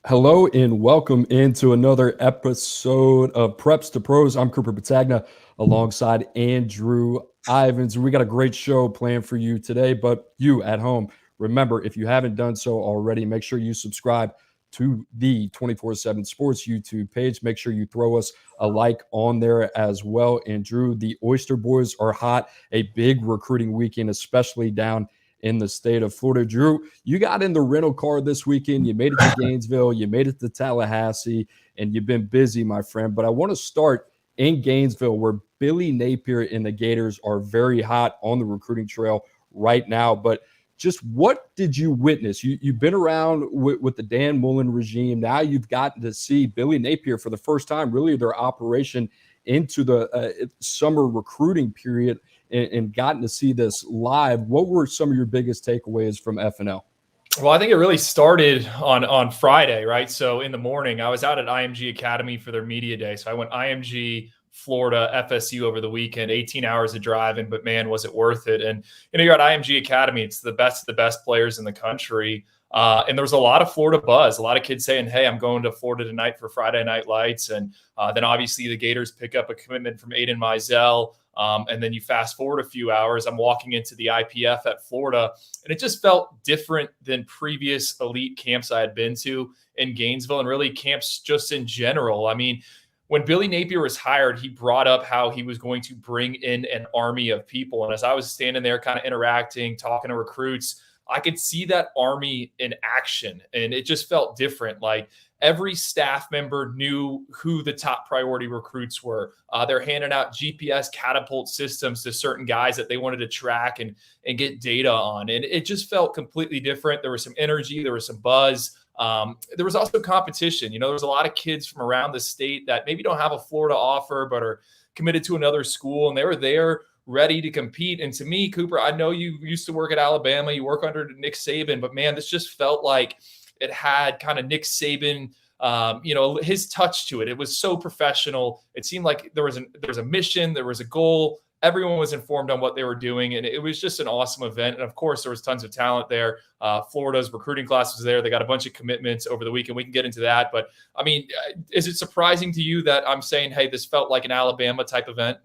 Hello and welcome into another episode of Preps to Pros. I'm Cooper Petagna alongside Andrew Ivins. We got a great show planned for you today, but you at home, remember, if you haven't done so already, make sure you subscribe to the 24/7 Sports YouTube page. Make sure you throw us a like on there as well. And Drew, the Oyster Boys are hot. A big recruiting weekend, especially down in the state of Florida. Drew, you got in the rental car this weekend. You made it to Gainesville. You made it to Tallahassee, and you've been busy, my friend. But I want to start in Gainesville, where Billy Napier and the Gators are very hot on the recruiting trail right now. But just what did you witness? You've been around with the Dan Mullen regime. Now you've gotten to see Billy Napier for the first time, really their operation into the summer recruiting period and gotten to see this live. What were some of your biggest takeaways from FNL? Well, I think it really started on Friday, right? So in the morning, I was out at IMG Academy for their media day. So I went IMG, Florida, FSU over the weekend, 18 hours of driving, but man, was it worth it. And, you're at IMG Academy. It's the best of the best players in the country. And there was a lot of Florida buzz, a lot of kids saying, hey, I'm going to Florida tonight for Friday Night Lights. And then obviously the Gators pick up a commitment from Aiden Mizell. And then you fast forward a few hours, I'm walking into the IPF at Florida, and it just felt different than previous elite camps I had been to in Gainesville and really camps just in general. I mean, when Billy Napier was hired, he brought up how he was going to bring in an army of people. And as I was standing there kind of interacting, talking to recruits, I could see that army in action, and it just felt different. Like every staff member knew who the top priority recruits were. They're handing out GPS catapult systems to certain guys that they wanted to track and get data on. And it just felt completely different. There was some energy. There was some buzz. There was also competition. There's a lot of kids from around the state that maybe don't have a Florida offer, but are committed to another school, and they were there ready to compete. And to me, Cooper, I know you used to work at Alabama, you work under Nick Saban, but man, this just felt like it had kind of Nick Saban, his touch to it. It was so professional. It seemed like there was a mission, there was a goal. Everyone was informed on what they were doing, and it was just an awesome event. And of course, there was tons of talent there. Florida's recruiting class was there. They got a bunch of commitments over the weekend. We can get into that. But I mean, is it surprising to you that I'm saying, hey, this felt like an Alabama type event?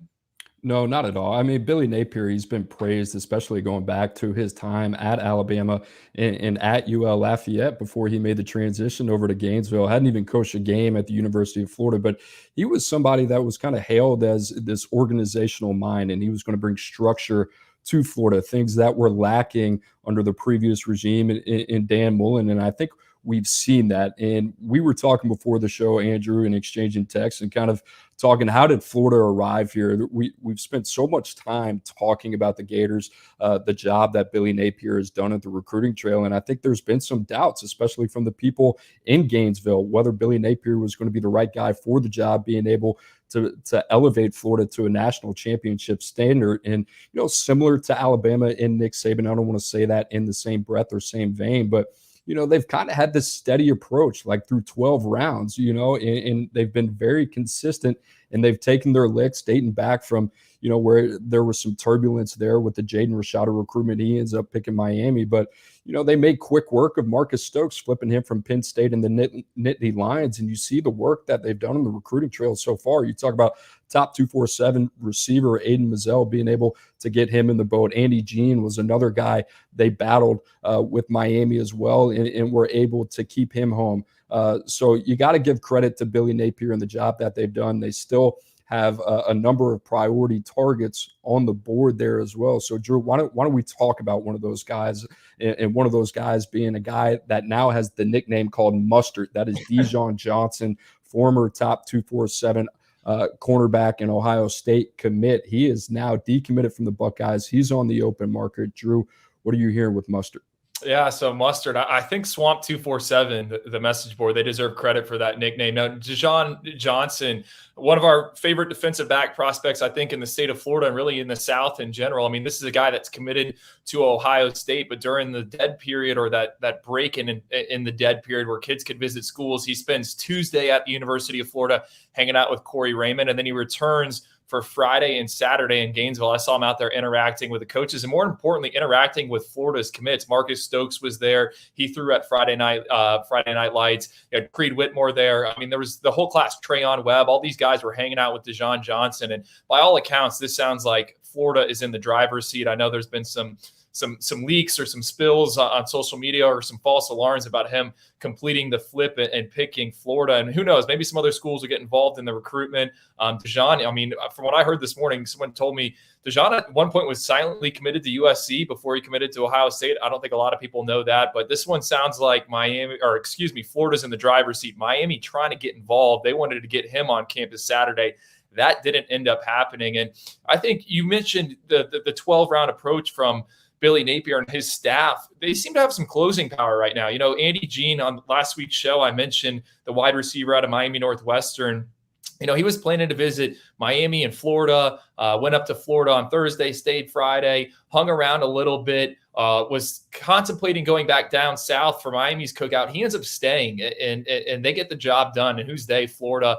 No, not at all. I mean, Billy Napier, he's been praised, especially going back to his time at Alabama and at UL Lafayette before he made the transition over to Gainesville. Hadn't even coached a game at the University of Florida, but he was somebody that was kind of hailed as this organizational mind, and he was going to bring structure to Florida, things that were lacking under the previous regime in Dan Mullen. And I think we've seen that. And we were talking before the show, Andrew, and exchanging texts and kind of talking, how did Florida arrive here? We've spent so much time talking about the Gators, the job that Billy Napier has done at the recruiting trail. And I think there's been some doubts, especially from the people in Gainesville, whether Billy Napier was going to be the right guy for the job, being able to elevate Florida to a national championship standard. And, similar to Alabama and Nick Saban, I don't want to say that in the same breath or same vein, but they've kind of had this steady approach, like through 12 rounds, and they've been very consistent, and they've taken their licks dating back from, where there was some turbulence there with the Jaden Rashada recruitment. He ends up picking Miami, but, they made quick work of Marcus Stokes, flipping him from Penn State and the Nittany Lions. And you see the work that they've done on the recruiting trail so far. You talk about top 247 receiver Aiden Mizell, being able to get him in the boat. Andy Jean was another guy they battled with Miami as well, and were able to keep him home. So you got to give credit to Billy Napier and the job that they've done. They still have a number of priority targets on the board there as well. So, Drew, why don't we talk about one of those guys, and one of those guys being a guy that now has the nickname called Mustard. That is Dijon Johnson, former top 247 cornerback and Ohio State commit. He is now decommitted from the Buckeyes. He's on the open market. Drew, what are you hearing with Mustard? Yeah, so Mustard, I think Swamp 247, the message board, they deserve credit for that nickname. Now, Dijon Johnson, one of our favorite defensive back prospects, I think, in the state of Florida and really in the South in general. I mean, this is a guy that's committed to Ohio State, but during the dead period, or that break in the dead period where kids could visit schools, he spends Tuesday at the University of Florida hanging out with Corey Raymond, and then he returns for Friday and Saturday in Gainesville. I saw him out there interacting with the coaches and, more importantly, interacting with Florida's commits. Marcus Stokes was there. He threw at Friday Night Lights. You had Creed Whitmore there. I mean, there was the whole class, Trayon Webb. All these guys were hanging out with Dijon Johnson. And by all accounts, this sounds like Florida is in the driver's seat. I know there's been some leaks or some spills on social media or some false alarms about him completing the flip and picking Florida. And who knows, maybe some other schools will get involved in the recruitment. Dijon, I mean, from what I heard this morning, someone told me Dijon at one point was silently committed to USC before he committed to Ohio State. I don't think a lot of people know that, but this one sounds like Florida's in the driver's seat. Miami trying to get involved. They wanted to get him on campus Saturday. That didn't end up happening. And I think you mentioned the 12-round approach from Billy Napier and his staff. They seem to have some closing power right now. You know, Andy Jean, on last week's show, I mentioned the wide receiver out of Miami Northwestern. You know, he was planning to visit Miami and Florida, went up to Florida on Thursday, stayed Friday, hung around a little bit, was contemplating going back down south for Miami's cookout. He ends up staying, and they get the job done. And who's they? Florida.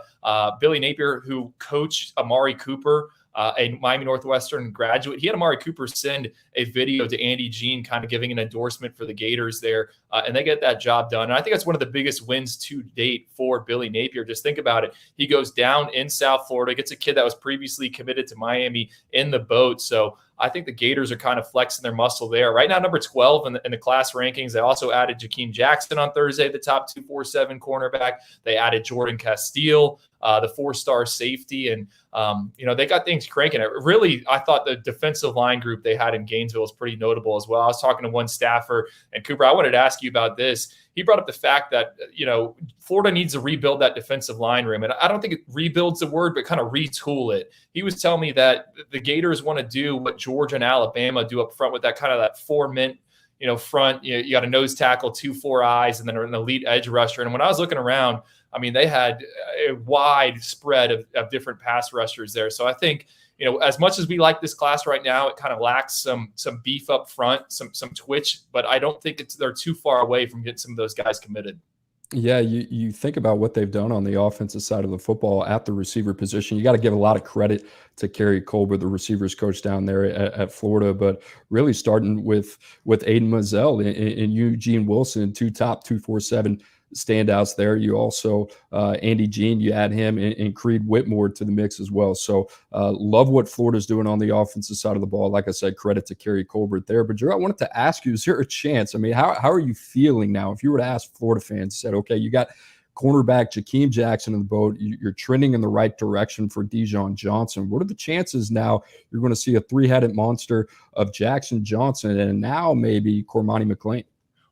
Billy Napier, who coached Amari Cooper, a Miami Northwestern graduate. He had Amari Cooper send a video to Andy Jean kind of giving an endorsement for the Gators there, and they get that job done. And I think that's one of the biggest wins to date for Billy Napier. Just think about it. He goes down in South Florida, gets a kid that was previously committed to Miami in the boat. So I think the Gators are kind of flexing their muscle there. Right now, number 12 in the class rankings. They also added Jakeem Jackson on Thursday, the top 247 cornerback. They added Jordan Castile, the 4-star safety. And, they got things cranking. Really, I thought the defensive line group they had in Gainesville is pretty notable as well. I was talking to one staffer, and Cooper, I wanted to ask you about this. He brought up the fact that, Florida needs to rebuild that defensive line room. And I don't think rebuild's the word, but kind of retool it. He was telling me that the Gators want to do what Georgia and Alabama do up front with that 4-mint, front. You got a nose tackle, 2 eyes, and then an elite edge rusher. And when I was looking around, I mean, they had a wide spread of different pass rushers there. So I think, as much as we like this class right now, it kind of lacks some beef up front, some twitch, but I don't think they're too far away from getting some of those guys committed. Yeah, you think about what they've done on the offensive side of the football at the receiver position. You got to give a lot of credit to Kerry Colbert, the receivers coach down there at Florida, but really starting with Aiden Mazzell and Eugene Wilson, 2 top 247 standouts there. You also, Andy Jean, you add him and Creed Whitmore to the mix as well. So love what Florida's doing on the offensive side of the ball. Like I said, credit to Kerry Colbert there. But Drew, I wanted to ask you, is there a chance? I mean, how are you feeling now? If you were to ask Florida fans, said, okay, you got cornerback Jakeem Jackson in the boat, you're trending in the right direction for Dijon Johnson. What are the chances now you're going to see a 3-headed monster of Jackson Johnson and now maybe Cormani McClain?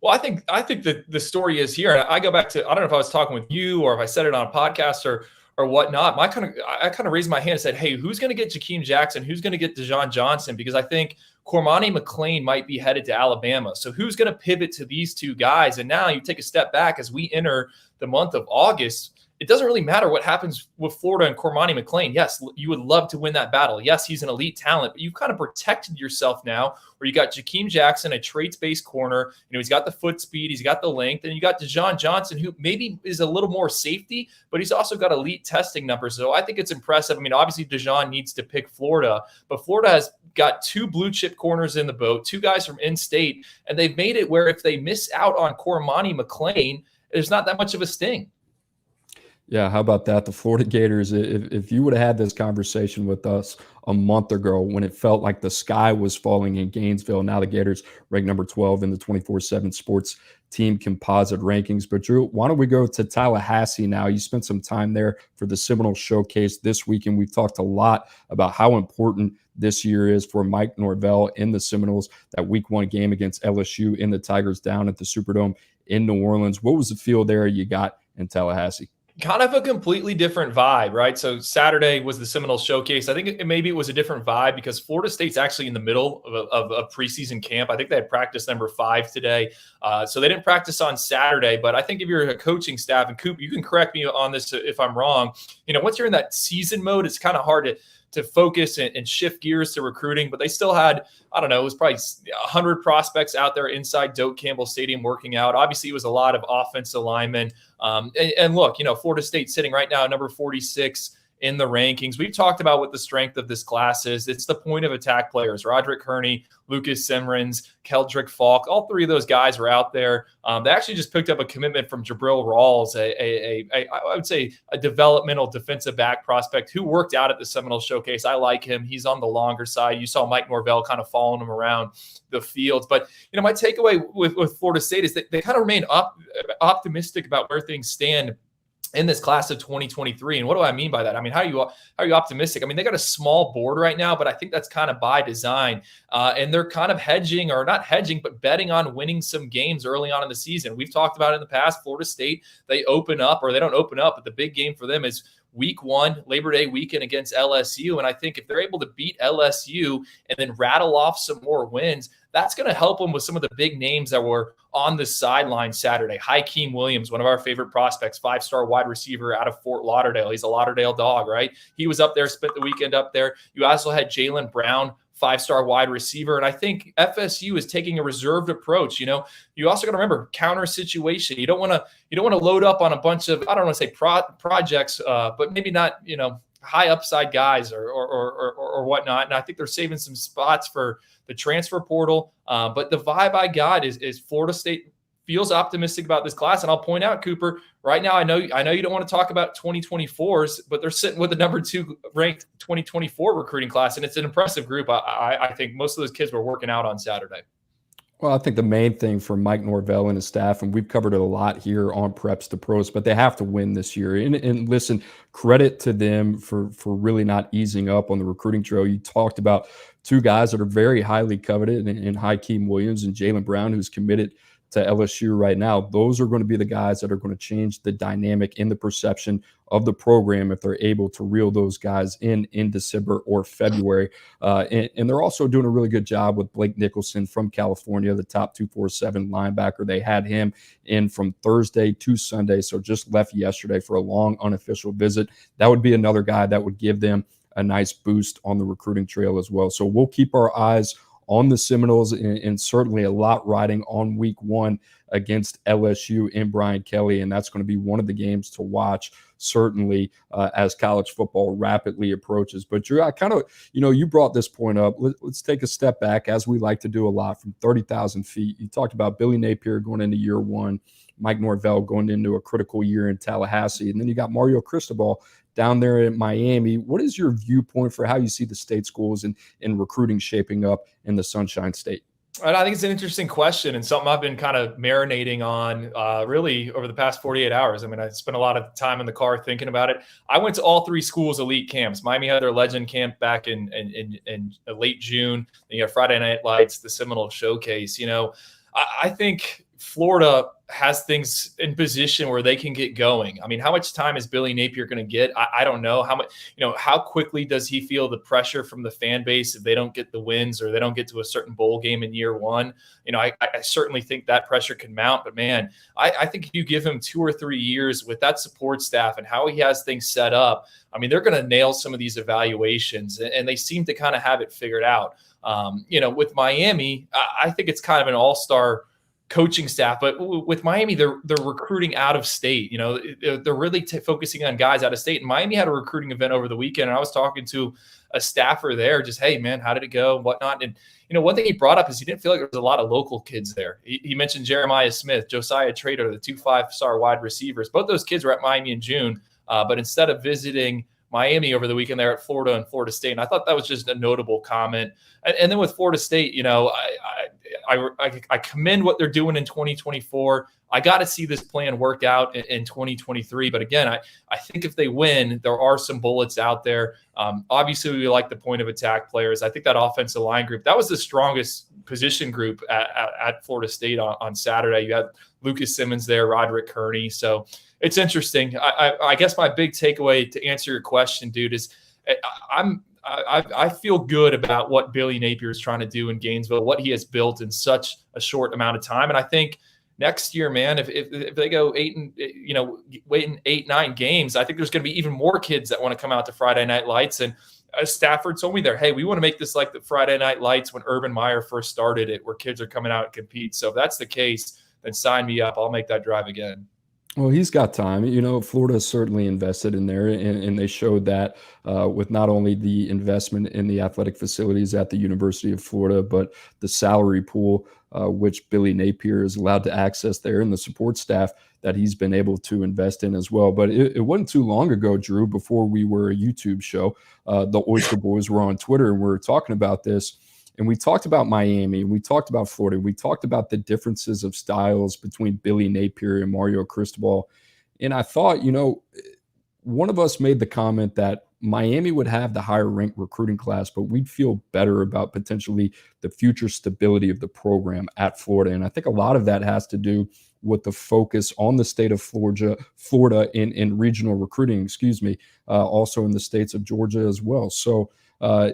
Well, I think that the story is here. And I go back to, I don't know if I was talking with you or if I said it on a podcast or whatnot. I kind of raised my hand and said, hey, who's going to get Jakeem Jackson? Who's going to get Dijon Johnson? Because I think Cormani McClain might be headed to Alabama. So who's going to pivot to these two guys? And now you take a step back as we enter the month of August. It doesn't really matter what happens with Florida and Cormani McClain. Yes, you would love to win that battle. Yes, he's an elite talent, but you've kind of protected yourself now where you got Jakeem Jackson, a traits-based corner. He's got the foot speed, he's got the length, and you got Dijon Johnson, who maybe is a little more safety, but he's also got elite testing numbers. So I think it's impressive. I mean, obviously Dijon needs to pick Florida, but Florida has got 2 blue-chip corners in the boat, 2 guys from in-state, and they've made it where if they miss out on Cormani McClain, there's not that much of a sting. Yeah, how about that? The Florida Gators, if you would have had this conversation with us a month ago when it felt like the sky was falling in Gainesville, now the Gators ranked number 12 in the 24/7 Sports Team Composite rankings. But Drew, why don't we go to Tallahassee now? You spent some time there for the Seminole Showcase this weekend. We've talked a lot about how important this year is for Mike Norvell in the Seminoles, that week 1 game against LSU in the Tigers down at the Superdome in New Orleans. What was the feel there you got in Tallahassee? Kind of a completely different vibe, right? So Saturday was the Seminole Showcase. I think maybe it was a different vibe because Florida State's actually in the middle of a preseason camp. I think they had practice number 5 today. So they didn't practice on Saturday. But I think if you're a coaching staff, and Coop, you can correct me on this if I'm wrong, once you're in that season mode, it's kind of hard to focus and shift gears to recruiting, but they still had, I don't know, it was probably 100 prospects out there inside Doak Campbell Stadium working out. Obviously, it was a lot of offensive linemen. And look, Florida State sitting right now at number 46 in the rankings. We've talked about what the strength of this class is. It's the point of attack players, Roderick Kearney, Lucas Simrins, Keldrick Falk. All three of those guys are out there. They actually just picked up a commitment from Jabril Rawls, I would say a developmental defensive back prospect who worked out at the Seminole Showcase. I like him. He's on the longer side. You saw Mike Norvell kind of following him around the field. But, my takeaway with Florida State is that they kind of remain optimistic about where things stand in this class of 2023. And what do I mean by that? I mean, how are you optimistic? I mean, they got a small board right now, but I think that's kind of by design. And they're kind of hedging, or not hedging, but betting on winning some games early on in the season. We've talked about it in the past. Florida State, they open up, or they don't open up, but the big game for them is week 1, Labor Day weekend against LSU. And I think if they're able to beat LSU and then rattle off some more wins, that's going to help them with some of the big names that were on the sideline Saturday. Hakeem Williams, one of our favorite prospects, 5-star wide receiver out of Fort Lauderdale. He's a Lauderdale dog, right? He was up there, spent the weekend up there. You also had Jalen Brown, 5-star wide receiver. And I think FSU is taking a reserved approach. You also got to remember counter situation. You don't want to load up on a bunch of, I don't want to say projects, but maybe not, high upside guys or whatnot. And I think they're saving some spots for the transfer portal. But the vibe I got is Florida State feels optimistic about this class. And I'll point out, Cooper, right now, I know you don't want to talk about 2024s, but they're sitting with the number 2 ranked 2024 recruiting class. And it's an impressive group. I think most of those kids were working out on Saturday. Well, I think the main thing for Mike Norvell and his staff, and we've covered it a lot here on Preps to Pros, but they have to win this year. And listen, credit to them for really not easing up on the recruiting trail. You talked about 2 guys that are very highly coveted in Hakeem Williams and Jalen Brown, who's committed to LSU right now. Those are going to be the guys that are going to change the dynamic in the perception of the program if they're able to reel those guys in December or February. And they're also doing a really good job with Blake Nicholson from California, the top 247 linebacker. They had him in from Thursday to Sunday, so just left yesterday for a long unofficial visit. That would be another guy that would give them a nice boost on the recruiting trail as well. So we'll keep our eyes on the Seminoles, and certainly a lot riding on week 1 against LSU and Brian Kelly. And that's going to be one of the games to watch, certainly, as college football rapidly approaches. But Drew, I kind of, you brought this point up. Let's take a step back, as we like to do a lot, from 30,000 feet. You talked about Billy Napier going into year 1, Mike Norvell going into a critical year in Tallahassee, and then you got Mario Cristobal down there in Miami. What is your viewpoint for how you see the state schools and recruiting shaping up in the Sunshine State? And I think it's an interesting question and something I've been kind of marinating on really over the past 48 hours. I mean, I spent a lot of time in the car thinking about it. I went to all 3 schools' elite camps. Miami had their Legend camp back in late June. Then you have Friday Night Lights, the Seminole Showcase. I think Florida has things in position where they can get going. I mean, how much time is Billy Napier going to get? I don't know. How much, how quickly does he feel the pressure from the fan base if they don't get the wins or they don't get to a certain bowl game in year 1? I certainly think that pressure can mount, but man, I think if you give him 2 or 3 years with that support staff and how he has things set up, I mean, they're going to nail some of these evaluations, and they seem to kind of have it figured out. With Miami, I think it's kind of an all-star coaching staff, but with Miami, they're recruiting out of state. They're really focusing on guys out of state. And Miami had a recruiting event over the weekend, and I was talking to a staffer there, just, hey man, how did it go, whatnot. And one thing he brought up is he didn't feel like there was a lot of local kids there. He mentioned Jeremiah Smith, Josiah Trader, the 2 5-star wide receivers. Both those kids were at Miami in June, but instead of visiting Miami over the weekend, they're at Florida and Florida State. And I thought that was just a notable comment. And then with Florida State, I commend what they're doing in 2024. I got to see this plan work out in 2023. But again, I think if they win, there are some bullets out there. Obviously, we like the point of attack players. I think that offensive line group, that was the strongest position group at Florida State on Saturday. You had Lucas Simmons there, Roderick Kearney. So it's interesting. I guess my big takeaway to answer your question, dude, is I feel good about what Billy Napier is trying to do in Gainesville, what he has built in such a short amount of time. And I think next year, man, if they go 8-9 games, I think there's going to be even more kids that want to come out to Friday Night Lights. And Stafford told me there, hey, we want to make this like the Friday Night Lights when Urban Meyer first started it, where kids are coming out and compete. So if that's the case, then sign me up. I'll make that drive again. Well, he's got time. Florida certainly invested in there, and they showed that with not only the investment in the athletic facilities at the University of Florida, but the salary pool, which Billy Napier is allowed to access there, and the support staff that he's been able to invest in as well. But it wasn't too long ago, Drew, before we were a YouTube show. The Oyster Boys were on Twitter, and we were talking about this. And we talked about Miami, and we talked about Florida. We talked about the differences of styles between Billy Napier and Mario Cristobal. And I thought, one of us made the comment that Miami would have the higher ranked recruiting class, but we'd feel better about potentially the future stability of the program at Florida. And I think a lot of that has to do with the focus on the state of Florida in regional recruiting, excuse me, also in the states of Georgia as well. So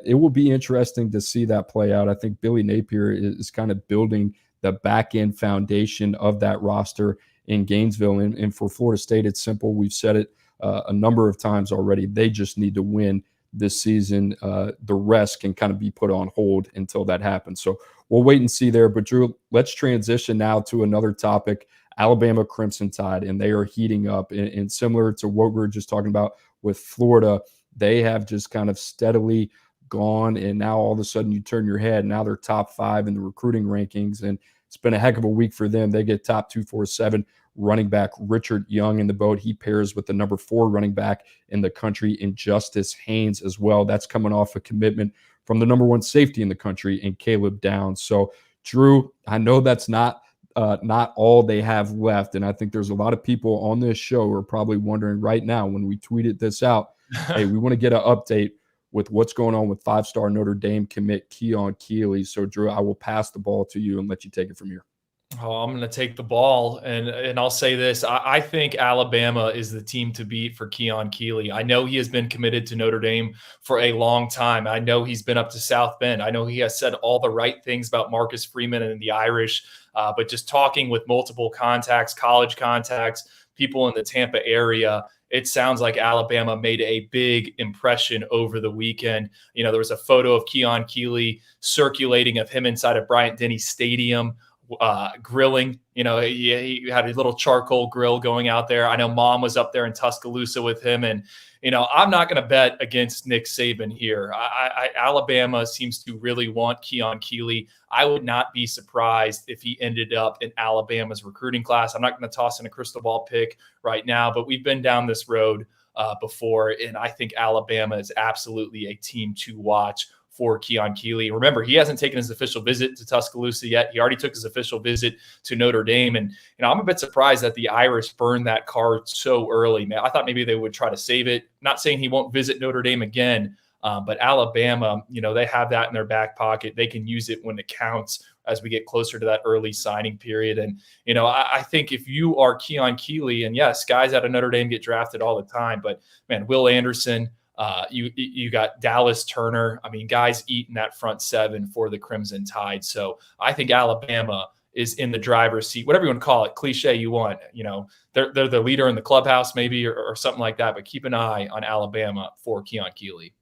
it will be interesting to see that play out. I think Billy Napier is kind of building the back end foundation of that roster in Gainesville. And for Florida State, it's simple. We've said it a number of times already. They just need to win this season. The rest can kind of be put on hold until that happens. So we'll wait and see there. But Drew, let's transition now to another topic, Alabama Crimson Tide, and they are heating up. And similar to what we were just talking about with Florida, they have just kind of steadily gone, and now all of a sudden you turn your head. Now they're top 5 in the recruiting rankings, and it's been a heck of a week for them. They get top 247 running back Richard Young in the boat. He pairs with the number 4 running back in the country in Justice Haynes as well. That's coming off a commitment from the number 1 safety in the country in Caleb Downs. So, Drew, I know that's not all they have left, and I think there's a lot of people on this show who are probably wondering right now when we tweeted this out, hey, we want to get an update with what's going on with 5-star Notre Dame commit Keon Keeley. So, Drew, I will pass the ball to you and let you take it from here. Oh, I'm going to take the ball, and I'll say this. I think Alabama is the team to beat for Keon Keeley. I know he has been committed to Notre Dame for a long time. I know he's been up to South Bend. I know he has said all the right things about Marcus Freeman and the Irish, but just talking with multiple contacts, college contacts, people in the Tampa area, it sounds like Alabama made a big impression over the weekend. There was a photo of Keon Keeley circulating of him inside of Bryant-Denny Stadium, grilling. He had a little charcoal grill going out there. I know Mom was up there in Tuscaloosa with him, and I'm not going to bet against Nick Saban here. Alabama seems to really want Keon Keeley. I would not be surprised if he ended up in Alabama's recruiting class. I'm not going to toss in a crystal ball pick right now, but we've been down this road before, and I think Alabama is absolutely a team to watch for Keon Keeley. Remember, he hasn't taken his official visit to Tuscaloosa yet. He already took his official visit to Notre Dame. And I'm a bit surprised that the Irish burned that card so early. Man, I thought maybe they would try to save it. Not saying he won't visit Notre Dame again, but Alabama, they have that in their back pocket. They can use it when it counts as we get closer to that early signing period. And, I think if you are Keon Keeley, and yes, guys out of Notre Dame get drafted all the time, but man, Will Anderson, you got Dallas Turner. I mean, guys eating that front 7 for the Crimson Tide. So I think Alabama is in the driver's seat, whatever you want to call it, cliche you want. They're the leader in the clubhouse maybe or something like that. But keep an eye on Alabama for Keon Keeley.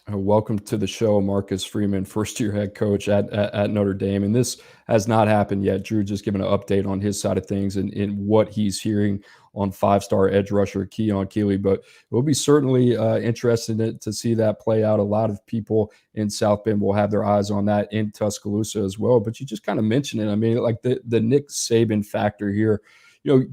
Welcome to the show, Marcus Freeman, first-year head coach at Notre Dame. And this has not happened yet. Drew just giving an update on his side of things and what he's hearing on 5-star edge rusher Keon Keeley. But it will be certainly interesting to see that play out. A lot of people in South Bend will have their eyes on that in Tuscaloosa as well. But you just kind of mentioned it. I mean, like the Nick Saban factor here,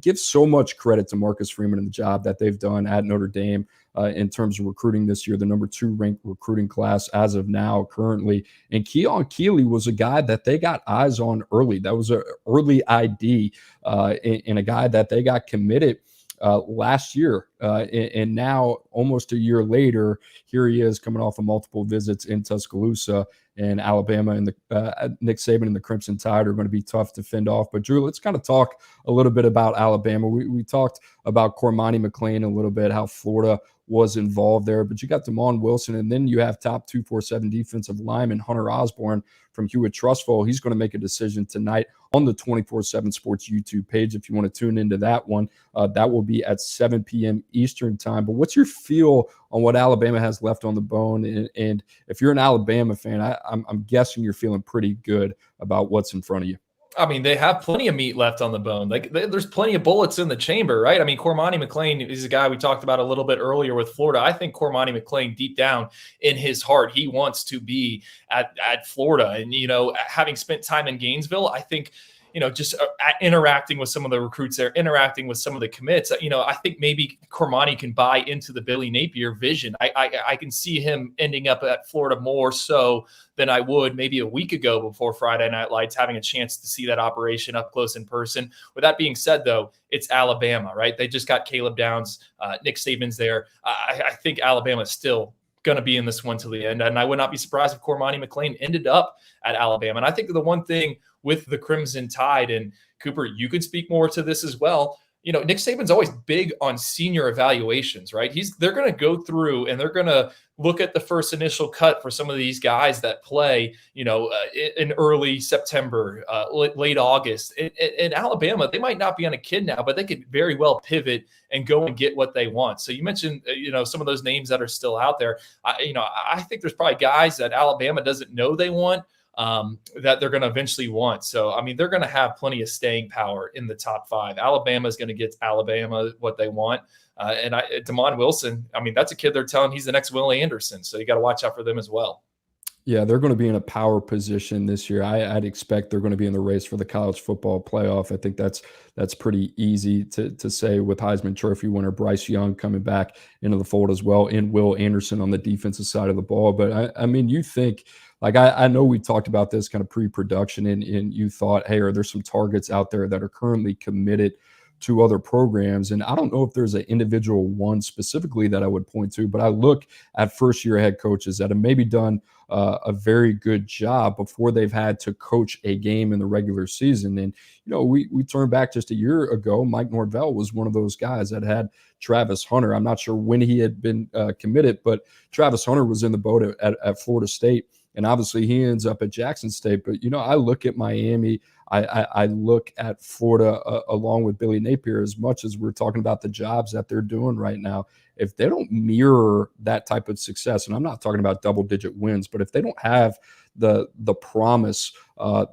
give so much credit to Marcus Freeman and the job that they've done at Notre Dame in terms of recruiting this year, the number 2 ranked recruiting class as of now currently. And Keon Keeley was a guy that they got eyes on early. That was an early ID and a guy that they got committed last year. And now, almost a year later, here he is coming off of multiple visits in Tuscaloosa. And Alabama and the Nick Saban and the Crimson Tide are going to be tough to fend off. But, Drew, let's kind of talk a little bit about Alabama. We talked about Cormani McClain a little bit, how Florida was involved there. But you got Damon Wilson, and then you have top 247 defensive lineman Hunter Osborne from Hewitt-Trussville. He's going to make a decision tonight on the 24/7 Sports YouTube page if you want to tune into that one. That will be at 7 p.m. Eastern time. But what's your feel on what Alabama has left on the bone? And if you're an Alabama fan, I'm guessing you're feeling pretty good about what's in front of you. I mean, they have plenty of meat left on the bone. Like there's plenty of bullets in the chamber, right? I mean, Cormani McClain is a guy we talked about a little bit earlier with Florida. I think Cormani McClain, deep down in his heart, he wants to be at Florida. And, having spent time in Gainesville, I think, just interacting with some of the recruits there, interacting with some of the commits, I think maybe Cormani can buy into the Billy Napier vision. I can see him ending up at Florida more so than I would maybe a week ago before Friday Night Lights, having a chance to see that operation up close in person. With that being said, though, it's Alabama, right? They just got Caleb Downs, Nick Saban's there. I think Alabama is still going to be in this one to the end. And I would not be surprised if Cormani McClain ended up at Alabama. And I think the one thing with the Crimson Tide, and Cooper, you could speak more to this as well. Nick Saban's always big on senior evaluations, right? They're going to go through and they're going to look at the first initial cut for some of these guys that play, in early September, late August. In Alabama, they might not be on a kid now, but they could very well pivot and go and get what they want. So you mentioned, some of those names that are still out there. I think there's probably guys that Alabama doesn't know they want, that they're going to eventually want. So, I mean, they're going to have plenty of staying power in the top 5. Alabama is going to get Alabama what they want. And Damon Wilson, I mean, that's a kid they're telling he's the next Will Anderson. So you got to watch out for them as well. Yeah, they're going to be in a power position this year. I'd expect they're going to be in the race for the college football playoff. I think that's pretty easy to say with Heisman Trophy winner Bryce Young coming back into the fold as well, and Will Anderson on the defensive side of the ball. But I mean, you think, like, I know we talked about this kind of pre-production, and you thought, hey, are there some targets out there that are currently committed to other programs? And I don't know if there's an individual one specifically that I would point to, but I look at first-year head coaches that have maybe done a very good job before they've had to coach a game in the regular season. And, we turn back just a year ago, Mike Norvell was one of those guys that had Travis Hunter. I'm not sure when he had been committed, but Travis Hunter was in the boat at Florida State. And obviously he ends up at Jackson State. But, I look at Miami, I look at Florida along with Billy Napier, as much as we're talking about the jobs that they're doing right now. If they don't mirror that type of success, and I'm not talking about double-digit wins, but if they don't have the promise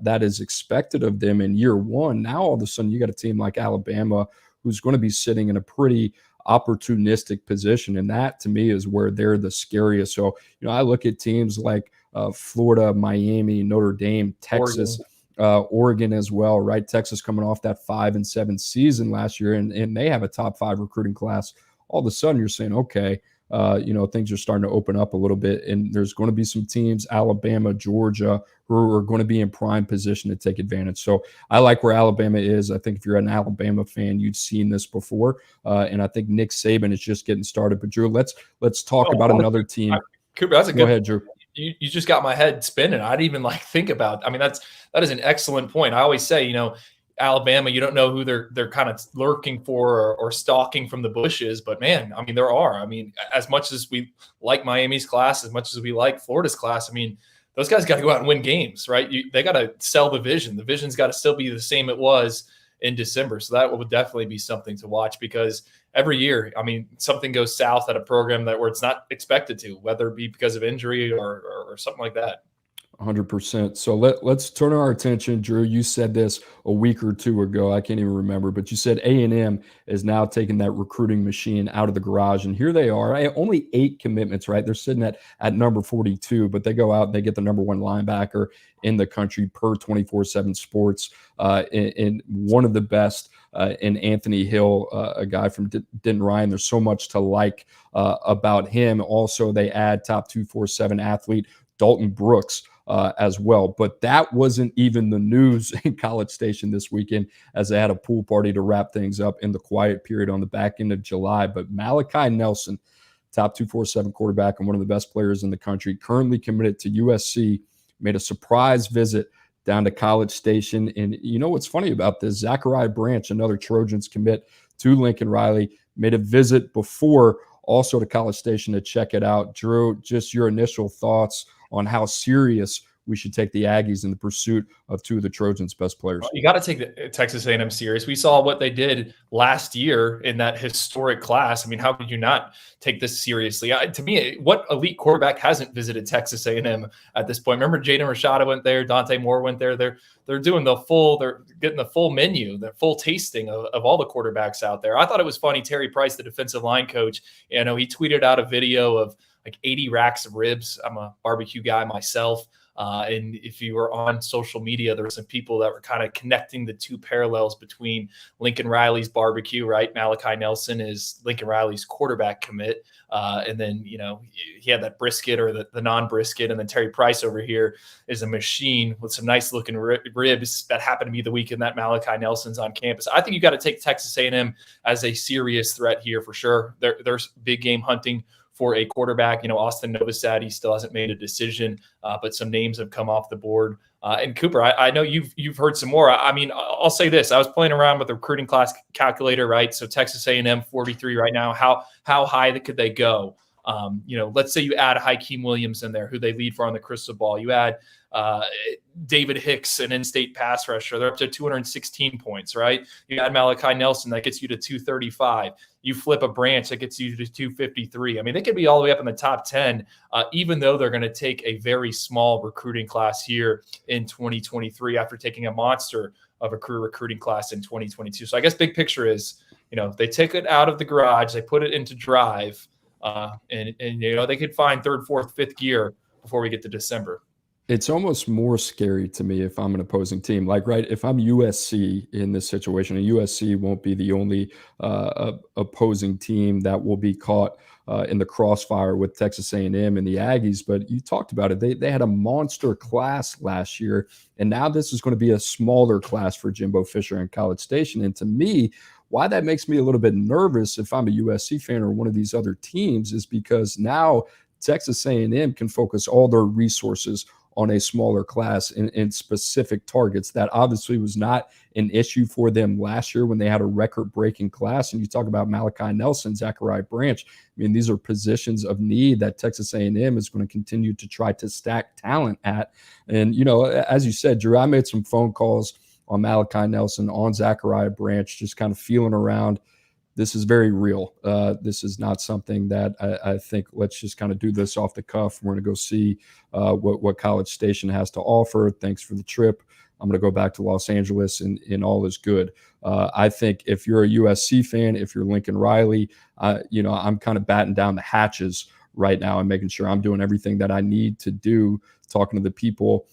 that is expected of them in year one, now all of a sudden you got a team like Alabama who's going to be sitting in a pretty opportunistic position. And that, to me, is where they're the scariest. So, I look at teams like Florida, Miami, Notre Dame, Texas, Oregon as well, right? Texas coming off that 5-7 season last year, and they have a top 5 recruiting class. All of a sudden you're saying, okay, things are starting to open up a little bit, and there's going to be some teams, Alabama, Georgia, who are going to be in prime position to take advantage. So I like where Alabama is. I think if you're an Alabama fan, you've seen this before, and I think Nick Saban is just getting started. But Drew, let's talk about another team. Cooper, that's a Go ahead, Drew. You just got my head spinning. I didn't even think about. I mean, that is an excellent point. I always say, Alabama, you don't know who they're kind of lurking for or stalking from the bushes, but man, I mean, there are. I mean, as much as we like Miami's class, as much as we like Florida's class, I mean, those guys got to go out and win games, right? They got to sell the vision. The vision's got to still be the same it was in December. So that would definitely be something to watch, because every year, I mean, something goes south at a program where it's not expected to, whether it be because of injury or something like that. 100%. So let's turn our attention, Drew. You said this a week or two ago. I can't even remember, but you said A&M is now taking that recruiting machine out of the garage, and here they are. Only 8 commitments, right? They're sitting at number 42, but they go out and they get the number 1 linebacker in the country per 24/7 Sports, and one of the best in Anthony Hill, a guy from Denton Ryan. There's so much to like about him. Also, they add top 247 athlete Dalton Brooks as well. But that wasn't even the news in College Station this weekend, as they had a pool party to wrap things up in the quiet period on the back end of July. But Malachi Nelson, top 247 quarterback and one of the best players in the country, currently committed to USC, made a surprise visit down to College Station. And what's funny about this? Zachariah Branch, another Trojans commit to Lincoln Riley, made a visit before also to College Station to check it out. Drew, just your initial thoughts on how serious we should take the Aggies in the pursuit of two of the Trojans' best players. You got to take the Texas A&M serious. We saw what they did last year in that historic class. I mean, how could you not take this seriously? To me, what elite quarterback hasn't visited Texas A&M at this point? Remember, Jaden Rashada went there, Dante Moore went there. They're doing they're getting the full menu, the full tasting of all the quarterbacks out there. I thought it was funny. Terry Price, the defensive line coach, he tweeted out a video of like 80 racks of ribs. I'm a barbecue guy myself. And if you were on social media, there were some people that were kind of connecting the two parallels between Lincoln Riley's barbecue, right? Malachi Nelson is Lincoln Riley's quarterback commit. And then, he had that brisket or the non-brisket. And then Terry Price over here is a machine with some nice looking ribs that happened to be the weekend that Malachi Nelson's on campus. I think you got to take Texas A&M as a serious threat here for sure. There's big game hunting for a quarterback. Austin Novosad, he still hasn't made a decision, but some names have come off the board. And Cooper, I know you've heard some more. I mean, I'll say this. I was playing around with the recruiting class calculator, right? So Texas A&M 43 right now. How high could they go? Let's say you add Hakeem Williams in there, who they lead for on the crystal ball. You add David Hicks, an in-state pass rusher. They're up to 216 points, right? You add Malachi Nelson, that gets you to 235. You flip a branch, that gets you to 253. I mean, they could be all the way up in the top 10, even though they're going to take a very small recruiting class here in 2023 after taking a monster of a career recruiting class in 2022. So I guess big picture is, they take it out of the garage, they put it into drive, and they could find third, fourth, fifth gear before we get to December. It's almost more scary to me if I'm an opposing team. Like, right, if I'm USC in this situation, and USC won't be the only opposing team that will be caught in the crossfire with Texas A&M and the Aggies. But you talked about it. They had a monster class last year, and now this is going to be a smaller class for Jimbo Fisher and College Station. And to me, why that makes me a little bit nervous if I'm a USC fan or one of these other teams is because now Texas A&M can focus all their resources on a smaller class in specific targets. That obviously was not an issue for them last year when they had a record-breaking class. And you talk about Malachi Nelson, Zachariah Branch. I mean, these are positions of need that Texas A&M is going to continue to try to stack talent at. And, as you said, Drew, I made some phone calls on Malachi Nelson, on Zachariah Branch, just kind of feeling around. This is very real. This is not something that I think let's just kind of do this off the cuff. We're going to go see what College Station has to offer. Thanks for the trip. I'm going to go back to Los Angeles and all is good. I think if you're a USC fan, if you're Lincoln Riley, I'm kind of batting down the hatches right now and making sure I'm doing everything that I need to do, talking to the people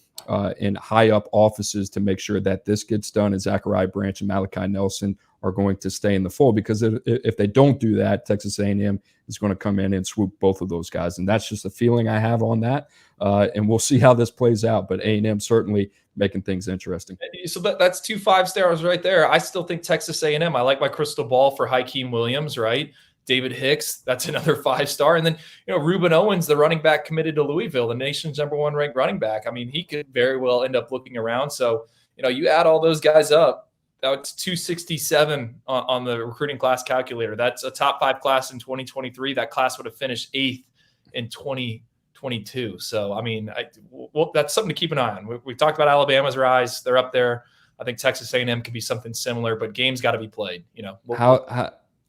in high up offices to make sure that this gets done, and Zachariah Branch and Malachi Nelson are going to stay in the fold, because if they don't do that, Texas A&M is going to come in and swoop both of those guys. And that's just a feeling I have on that. And we'll see how this plays out, but A&M certainly making things interesting. So that's 2 5-stars right there. I still think Texas A&M. I like my crystal ball for Hakeem Williams, right? David Hicks, that's another 5-star. And then, Reuben Owens, the running back committed to Louisville, the nation's #1 ranked running back. I mean, he could very well end up looking around. So, you add all those guys up, that's 267 on the recruiting class calculator. That's a top 5 class in 2023. That class would have finished 8th in 2022. So, I mean, that's something to keep an eye on. We talked about Alabama's rise. They're up there. I think Texas A&M could be something similar, but games got to be played.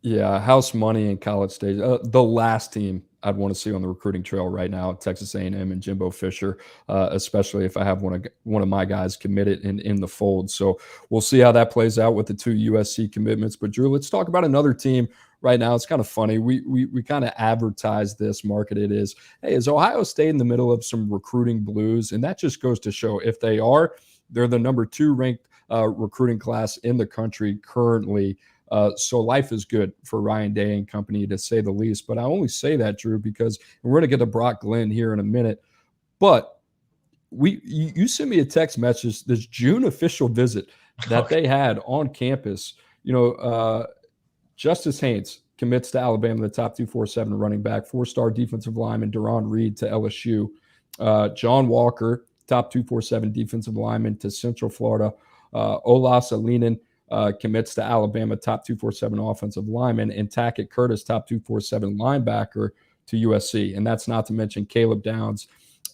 House money in College Station. The last team I'd want to see on the recruiting trail right now, Texas A&M and Jimbo Fisher, especially if I have one of my guys committed in the fold. So we'll see how that plays out with the 2 USC commitments. But Drew, let's talk about another team right now. It's kind of funny. We kind of advertise this, market it as, hey, is Ohio State in the middle of some recruiting blues? And that just goes to show if they are, they're the #2 ranked recruiting class in the country currently. So life is good for Ryan Day and company, to say the least. But I only say that, Drew, because we're going to get to Brock Glenn here in a minute. But you sent me a text message, this June official visit that they had on campus. Justice Haynes commits to Alabama, the top 247 running back, 4-star defensive lineman Deron Reed to LSU. John Walker, top 247 defensive lineman to Central Florida. Olas Alinen commits to Alabama, top 247 offensive lineman, and Tackett Curtis, top 247 linebacker to USC. And that's not to mention Caleb Downs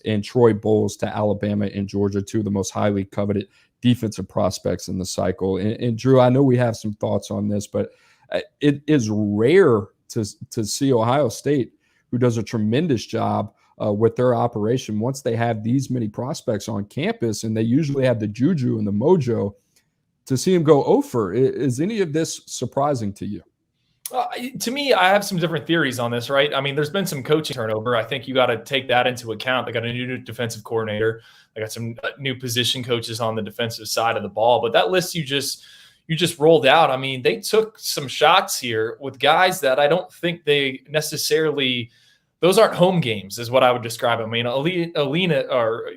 and Troy Bowles to Alabama and Georgia, two of the most highly coveted defensive prospects in the cycle. And Drew, I know we have some thoughts on this, but it is rare to see Ohio State, who does a tremendous job with their operation, once they have these many prospects on campus, and they usually have the juju and the mojo, to see him go over. Is any of this surprising to you? To me, I have some different theories on this, right? I mean, there's been some coaching turnover. I think you got to take that into account. They got a new defensive coordinator. They got some new position coaches on the defensive side of the ball. But that list you just rolled out, I mean, they took some shots here with guys that I don't think they necessarily – those aren't home games is what I would describe them. I mean, Alina or,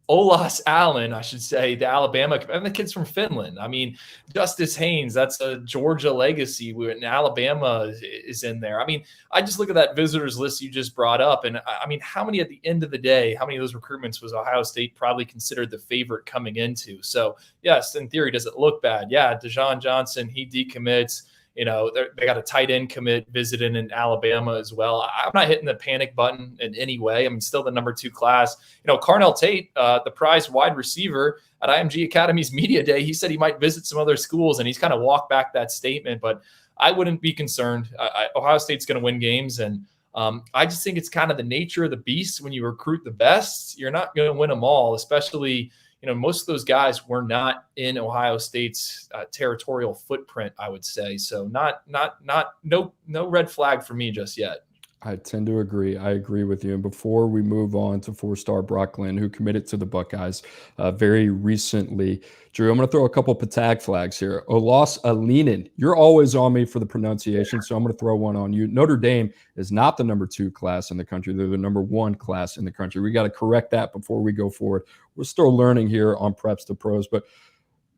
Olas Allen, I should say, the Alabama, and the kid's from Finland. I mean, Justice Haynes, that's a Georgia legacy, and Alabama is in there. I mean, I just look at that visitors list you just brought up, and I mean, how many at the end of the day, how many of those recruitments was Ohio State probably considered the favorite coming into? So, yes, in theory, does it look bad? Yeah, Deshaun Johnson, he decommits. They got a tight end commit visiting in Alabama as well. I'm not hitting the panic button in any way. I mean, still the number 2 class. Carnell Tate, the prized wide receiver at IMG Academy's media day, he said he might visit some other schools, and he's kind of walked back that statement. But I wouldn't be concerned. Ohio State's going to win games, and I just think it's kind of the nature of the beast. When you recruit the best, you're not going to win them all, especially – most of those guys were not in Ohio State's territorial footprint, I would say. So no red flag for me just yet. I tend to agree. I agree with you. And before we move on to 4-star Brock Glenn, who committed to the Buckeyes very recently, Drew, I'm going to throw a couple Petag flags here. Olas Alinen, you're always on me for the pronunciation, so I'm going to throw one on you. Notre Dame is not the number 2 class in the country. They're the number 1 class in the country. We got to correct that before we go forward. We're still learning here on Preps to Pros, but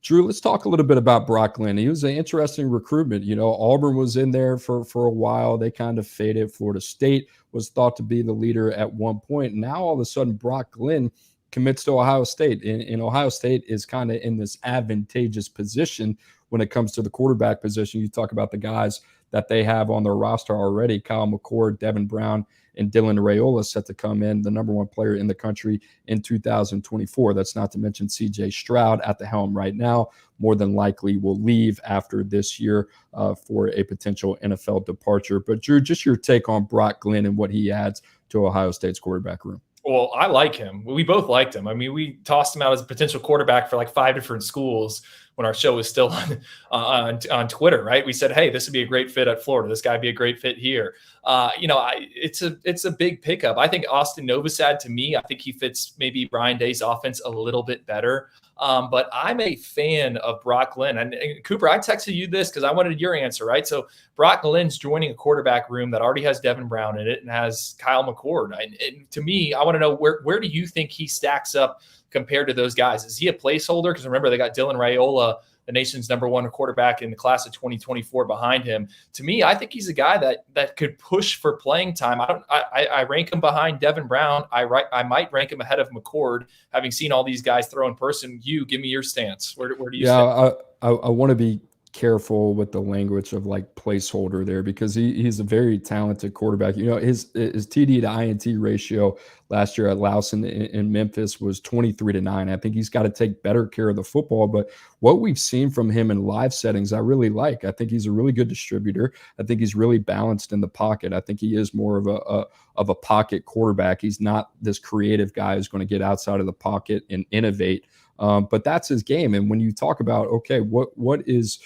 Drew, let's talk a little bit about Brock Glenn. He was an interesting recruitment. Auburn was in there for a while. They kind of faded. Florida State was thought to be the leader at one point. Now, all of a sudden, Brock Glenn commits to Ohio State. And Ohio State is kind of in this advantageous position when it comes to the quarterback position. You talk about the guys that they have on their roster already: Kyle McCord, Devin Brown, and Dylan Raiola set to come in, the number 1 player in the country in 2024. That's not to mention C.J. Stroud at the helm right now. More than likely will leave after this year for a potential NFL departure. But Drew, just your take on Brock Glenn and what he adds to Ohio State's quarterback room. Well, I like him. We both liked him. I mean, we tossed him out as a potential quarterback for like 5 different schools when our show was still on Twitter, right? We said, hey, this would be a great fit at Florida. This guy would be a great fit here. It's a big pickup. I think Austin Novosad, to me, I think he fits maybe Ryan Day's offense a little bit better. But I'm a fan of Brock Glenn. And Cooper, I texted you this because I wanted your answer, right? So Brock Glenn's joining a quarterback room that already has Devin Brown in it and has Kyle McCord. And to me, I want to know where do you think he stacks up compared to those guys? Is he a placeholder? Because remember, they got Dylan Raiola, the nation's number 1 quarterback in the class of 2024 behind him. To me, I think he's a guy that could push for playing time. I rank him behind Devin Brown. I might rank him ahead of McCord, having seen all these guys throw in person. Give me your stance. Where do you stand? I want to be careful with the language of like placeholder there, because he's a very talented quarterback. His TD to INT ratio last year at Lawson in Memphis was 23-9. I think he's got to take better care of the football, but what we've seen from him in live settings, I really like. I think he's a really good distributor. I think he's really balanced in the pocket. I think he is more of a pocket quarterback. He's not this creative guy who's going to get outside of the pocket and innovate. But that's his game. And when you talk about, okay, what is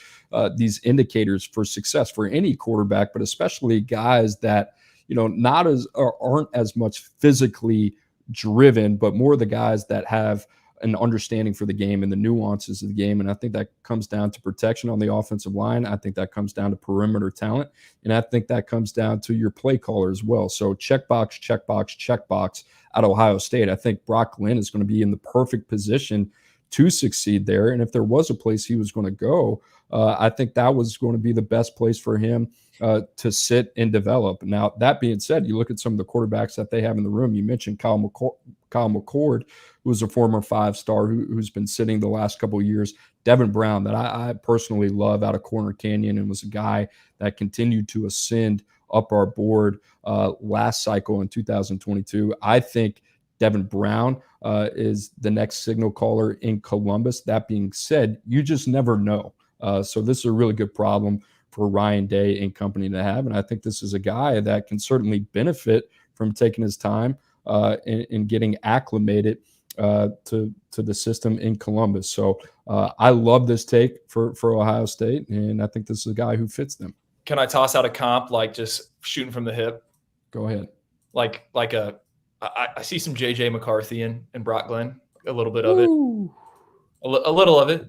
these indicators for success for any quarterback, but especially guys that, aren't as much physically driven, but more the guys that have an understanding for the game and the nuances of the game. And I think that comes down to protection on the offensive line. I think that comes down to perimeter talent. And I think that comes down to your play caller as well. So checkbox, checkbox, checkbox at Ohio State. I think Brock Glenn is going to be in the perfect position to succeed there. And if there was a place he was going to go, I think that was going to be the best place for him to sit and develop. Now, that being said, you look at some of the quarterbacks that they have in the room. You mentioned Kyle McCord, who was a former 5-star who's been sitting the last couple of years. Devin Brown, that I personally love out of Corner Canyon, and was a guy that continued to ascend up our board last cycle in 2022. I think Devin Brown is the next signal caller in Columbus. That being said, you just never know. So this is a really good problem for Ryan Day and company to have. And I think this is a guy that can certainly benefit from taking his time and getting acclimated to the system in Columbus. So I love this take for Ohio State, and I think this is a guy who fits them. Can I toss out a comp, like just shooting from the hip? Go ahead. I see some JJ McCarthy and Brock Glenn, a little bit of it, a little of it.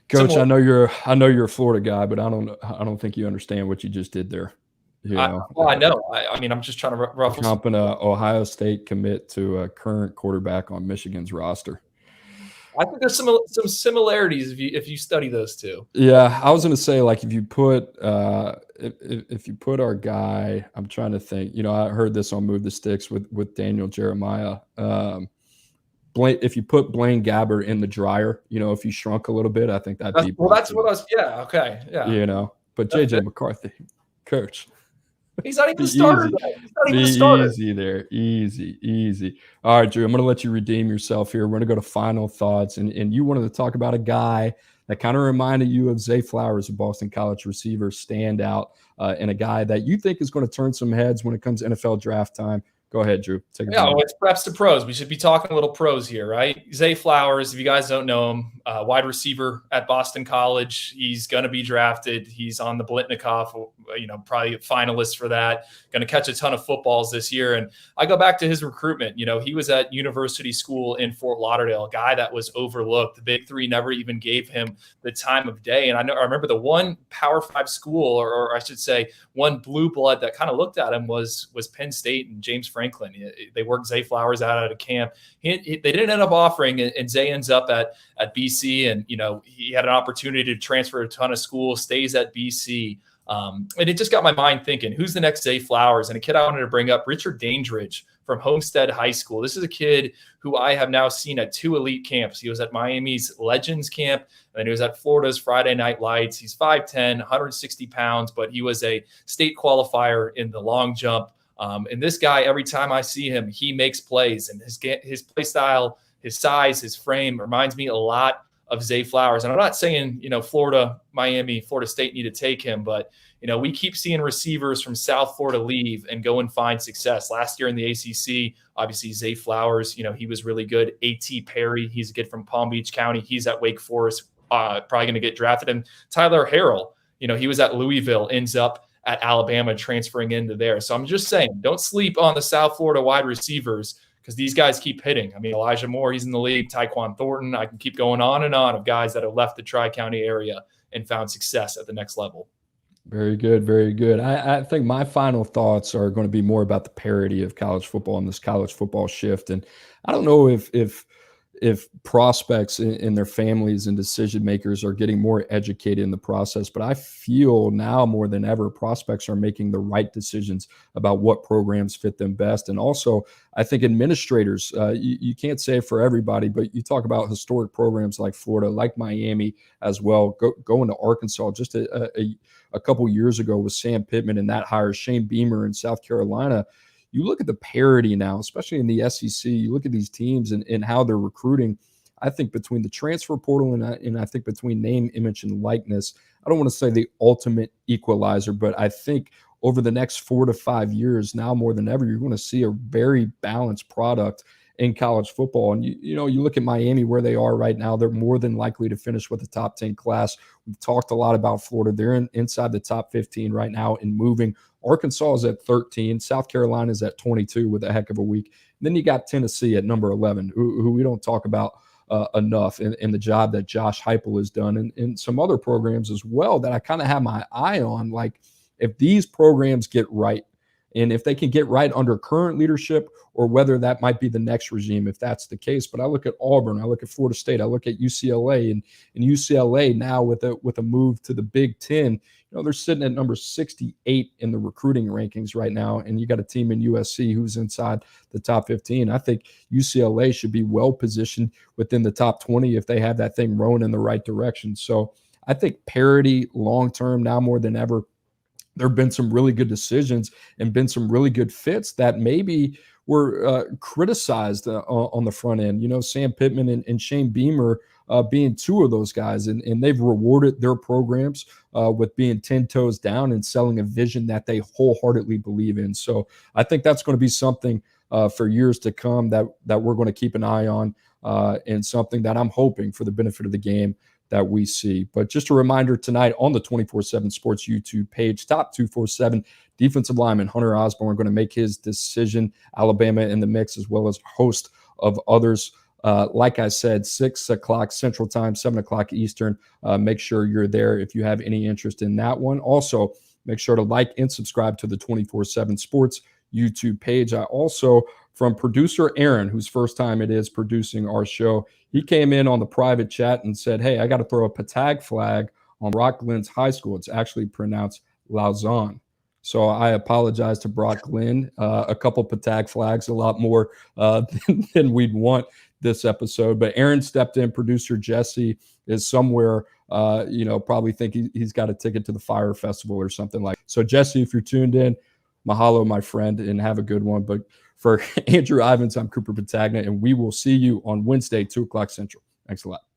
Coach, I know you're a Florida guy, but I don't think you understand what you just did there. I know. I mean, I'm just trying to ruffle. Comping a Ohio State commit to a current quarterback on Michigan's roster. I think there's some similarities if you study those two. Yeah, I was going to say, like, if you put our guy, I'm trying to think. I heard this on Move the Sticks with Daniel Jeremiah. If you put Blaine Gabbert in the dryer, if you shrunk a little bit, I think that'd be that's what I was. Yeah, okay, yeah. But JJ McCarthy, coach. He's not even the starter. Easy there. Easy. All right, Drew, I'm going to let you redeem yourself here. We're going to go to final thoughts. And you wanted to talk about a guy that kind of reminded you of Zay Flowers, a Boston College receiver, standout, and a guy that you think is going to turn some heads when it comes to NFL draft time. Go ahead, Drew. Take it. Yeah, it's preps to pros. We should be talking a little pros here, right? Zay Flowers, if you guys don't know him, wide receiver at Boston College. He's going to be drafted. He's on the Blitnikoff, probably a finalist for that. Going to catch a ton of footballs this year. And I go back to his recruitment. He was at University School in Fort Lauderdale, a guy that was overlooked. The Big Three never even gave him the time of day. And I remember the one Power 5 school, or I should say one blue blood that kind of looked at him was Penn State and James Franklin. They worked Zay Flowers out of camp. They didn't end up offering, and Zay ends up at BC, and he had an opportunity to transfer a ton of schools, stays at BC. And it just got my mind thinking, who's the next Zay Flowers? And a kid I wanted to bring up, Richard Dandridge from Homestead High School. This is a kid who I have now seen at 2 elite camps. He was at Miami's Legends camp, and then he was at Florida's Friday Night Lights. He's 5'10", 160 pounds, but he was a state qualifier in the long jump. And this guy, every time I see him, he makes plays, and his play style, his size, his frame reminds me a lot of Zay Flowers. And I'm not saying, Florida, Miami, Florida State need to take him, but, we keep seeing receivers from South Florida leave and go and find success. Last year in the ACC, obviously Zay Flowers, he was really good. A.T. Perry, he's a kid from Palm Beach County. He's at Wake Forest, probably going to get drafted. And Tyler Harrell, he was at Louisville, ends up at Alabama, transferring into there. So I'm just saying, don't sleep on the South Florida wide receivers, because these guys keep hitting. I mean, Elijah Moore, he's in the league. Tyquan Thornton, I can keep going on and on of guys that have left the Tri-County area and found success at the next level. Very good, very good. I think my final thoughts are going to be more about the parity of college football and this college football shift. And I don't know if prospects and their families and decision makers are getting more educated in the process, but I feel now more than ever, prospects are making the right decisions about what programs fit them best. And also, I think administrators, you can't say it for everybody, but you talk about historic programs like Florida, like Miami as well, going to Arkansas just a couple years ago with Sam Pittman and that hire, Shane Beamer in South Carolina. You look at the parity now, especially in the SEC, you look at these teams and how they're recruiting. I think between the transfer portal and I think between name, image, and likeness, I don't want to say the ultimate equalizer, but I think over the next 4 to 5 years, now more than ever, you're going to see a very balanced product in college football. And, you look at Miami, where they are right now, they're more than likely to finish with a top 10 class. We've talked a lot about Florida. They're inside the top 15 right now and moving. Arkansas is at 13. South Carolina is at 22 with a heck of a week. And then you got Tennessee at number 11, who we don't talk about enough in the job that Josh Heupel has done, and some other programs as well that I kind of have my eye on. Like, if these programs get right, and if they can get right under current leadership, or whether that might be the next regime, if that's the case. But I look at Auburn, I look at Florida State, I look at UCLA, and UCLA now with a move to the Big Ten, they're sitting at number 68 in the recruiting rankings right now. And you got a team in USC who's inside the top 15. I think UCLA should be well positioned within the top 20 if they have that thing rolling in the right direction. So I think parity long term now more than ever. there have been some really good decisions and been some really good fits that maybe were criticized on the front end. You know, Sam Pittman and Shane Beamer being two of those guys, and they've rewarded their programs with being 10 toes down and selling a vision that they wholeheartedly believe in. So I think that's going to be something for years to come that we're going to keep an eye on, and something that I'm hoping for the benefit of the game that we see. But just a reminder tonight on the 24/7 Sports YouTube page, top 247 defensive lineman Hunter Osborne going to make his decision. Alabama in the mix, as well as a host of others. Like I said, 6 o'clock Central Time, 7 o'clock Eastern. Make sure you're there if you have any interest in that one. Also, make sure to like and subscribe to the 24/7 Sports YouTube page. I also, from producer Aaron, whose first time it is producing our show, he came in on the private chat and said, hey, I got to throw a Petagna flag on Brock Glenn's high school. It's actually pronounced Lausanne. So I apologize to Brock Glenn. A couple Petagna flags, a lot more than we'd want this episode. But Aaron stepped in. Producer Jesse is somewhere, probably think he's got a ticket to the Fire Festival or something like that. So Jesse, if you're tuned in, mahalo, my friend, and have a good one. But for Andrew Ivins, I'm Cooper Petagna, and we will see you on Wednesday, 2 o'clock Central. Thanks a lot.